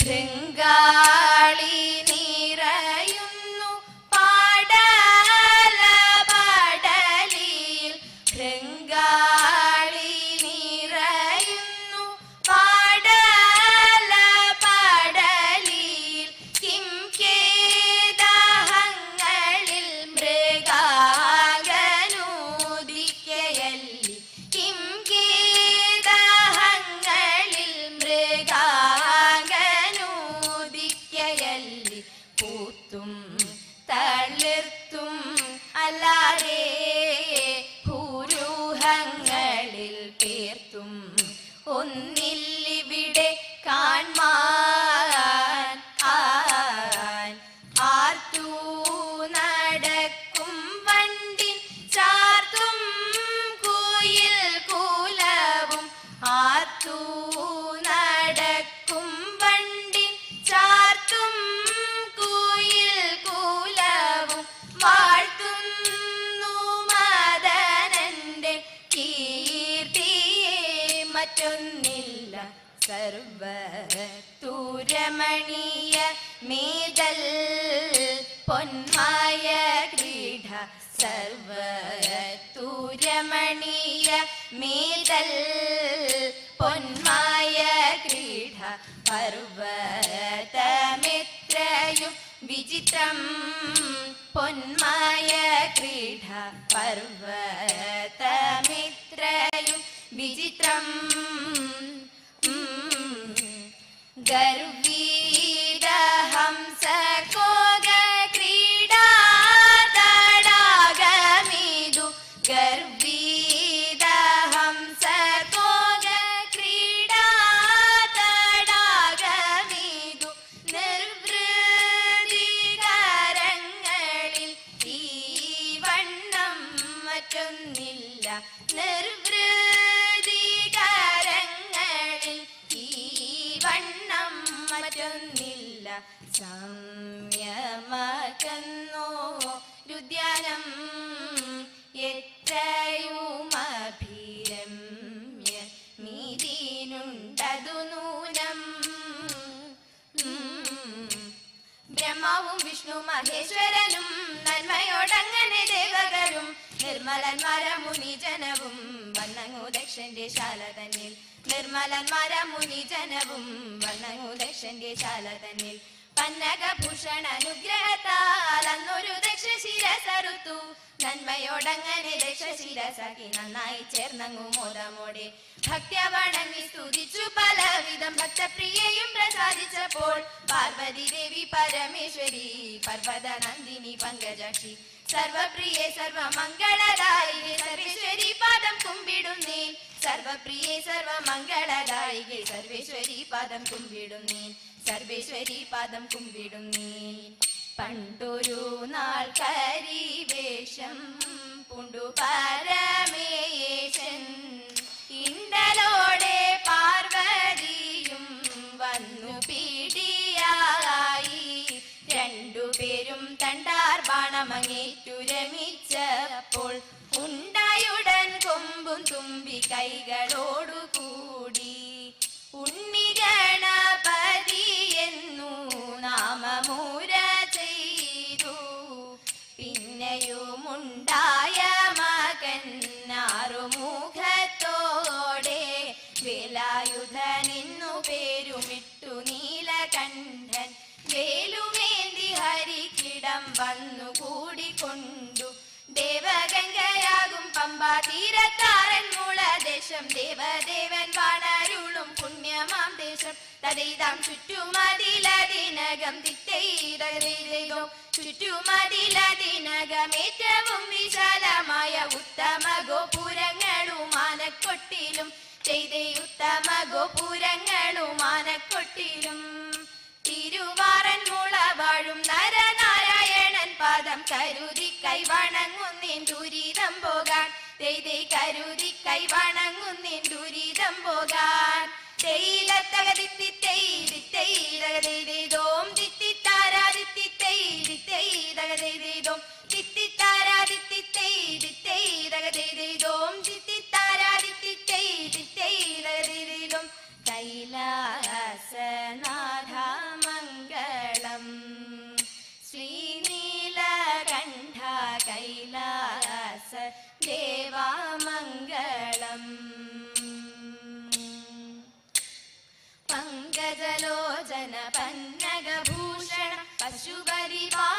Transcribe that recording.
ശൃംഗാളി നിറയുന്നു പാടല പാടലിൽ ശൃംഗാളി നിറയുന്നു പാടല പാടലിൽ കിംകേദഹങ്ങളിൽ മൃഗാംഗനൂദിക്കയല്ലി കിംകേദഹങ്ങളിൽ മൃഗാംഗനൂദിക്കയല്ലി പൂത്തും തളിർത്തും അല്ലാതെ ഭൂരൂഹങ്ങളിൽ പേർത്തും ഒന്നില്ലിവിടെ കാൺമാൻ ആർത്തു നടക്കും വണ്ടിൻ ചാർത്തും കുയിൽ കൂലവും ആർത്തു നടക്കും വണ്ടിൻ ചാർത്തും കുയിൽ കൂലവും വാഴ്ത്തുന്നു മദനന്റെ കീർത്തിയെ മറ്റൊന്നില്ല സർവ്വതുരമണീയ മേതൽ പൊന്മായ ക്രീഡ സർവ്വതുരമണീയ മേതൽ പൊന്മായ ക്രീഡ പർവ്വതമിത്രയും വിചിത്രം പൊന്മായ ക്രീഡ പർവ്വതമിത്രയും വിചിത്രം ഗർവീര ഹംസ കോഗ ക്രീഡാ തടാകമിതു ഗർവീര ഹംസ കോഗ ക്രീഡാ തടാകമിതു നിർവൃതികരങ്ങളിൽ ഈ വണ്ണം മറ്റൊന്നില്ല നിർവൃതികരങ്ങളിൽ ഈ വണ്ണം മറ്റൊന്നില്ല സംയമകന്നോ രുദ്യാനം എത്രയുമഭിരമ്യ മീതിനുണ്ടതു നൂനം ബ്രഹ്മാവും വിഷ്ണു മഹേശ്വരനും നന്മയോടങ്ങനെ ദേവകരും നിർമ്മലന്മാര മുനിജനവും വന്നങ്ങു ദക്ഷന്റെ ശാല തന്നിൽ നിർമ്മലന്മാര മുനിജനവും വന്നങ്ങു ദക്ഷന്റെ ശാല തന്നിൽ പന്നകഭൂഷണ അനുഗ്രഹത്താൽ അന്നൊരു ദക്ഷശിരസറുത്തു നന്മയോടങ്ങനെ ദക്ഷശിരസാക്കി നന്നായി ചേർന്നങ്ങു മോദമോടെ ഭക്ത്യ വണങ്ങി സ്തുതിച്ചു പലവിധം ഭക്തപ്രിയയും പ്രസാദിച്ചപ്പോൾ പാർവതി ദേവി പരമേശ്വരി പർവ്വത നന്ദിനി പങ്കജാക്ഷി സർവപ്രിയേ സർവമംഗളദായികെ സർവേശ്വരി പാദം കുമ്പിടുന്നേൻ സർവപ്രിയേ സർവമംഗളദായികെ സർവേശ്വരി പാദം കുമ്പിടുന്നേൻ സർവേശ്വരി പാദം കുമ്പിടുന്നേൻ പണ്ടൊരു നാൾ കരിവേഷം പുണ്ടു പരമേശൻ ഇണ്ടലോടെ പാർവതിയും വന്നു പീഡിയായി രണ്ടുപേരും തണ്ടാർ ബാണമങ്ങേറ്റു രമിച്ചപ്പോൾ ഉണ്ടായുടൻ കൊമ്പും തുമ്പി കൈകളോടുകൂടി ഉണ്ണി ഗണപതി എന്നു നാമമൂര ചെയ്തു പിന്നെയുമുണ്ടായ മകൻ ആറുമുഖത്തോടെ വേലായുധനെന്നു പേരുമിട്ടു നീലകണ്ഠൻ വേലുമേന്തി ഹരിക്കിടം വന്നു കൂടിക്കൊണ്ടു ദേവഗംഗയാകും പമ്പാ തീരത്താരൻ മൂളദേശം ദേവദേവൻ വാണരുളും പുണ്യമാം ദേശം തദൈതാം ചുറ്റുമതിലതിനകം തിത്തൈതോ ചുറ്റുമതിലതിനകം ഏറ്റവും വിശാലമായ ഉത്തമ ഗോപുരങ്ങളും ആനക്കൊട്ടിലും ചെയ്തേ ഉത്തമ ഗോപുരങ്ങളും ആനക്കൊട്ടിലും തിരുവാറൻ മുള വാഴും നരനാരായണൻ പാദം കരുതി കൈവണങ്ങുന്നേൻ ദുരിതം പോകാൻ തെയ്തേ കരുതി കൈവണങ്ങുന്നേൻ ദുരിതം പോകാൻ തെയ്തകതിത്തിത്തൈതിത്തൈതകതൈതോം തിത്തിത്താരാതിത്തിത്തൈതിത്തൈതകതൈതോം തിത്തിത്താരാതിത്തിത്തൈതിത്തൈതകതൈതോം തിത്തിത്താരാതിത്തിത്തൈതിത്തൈതകതൈതോം കൈലാസനാഥ പന്നഗഭൂഷണ പശുപരിപാലന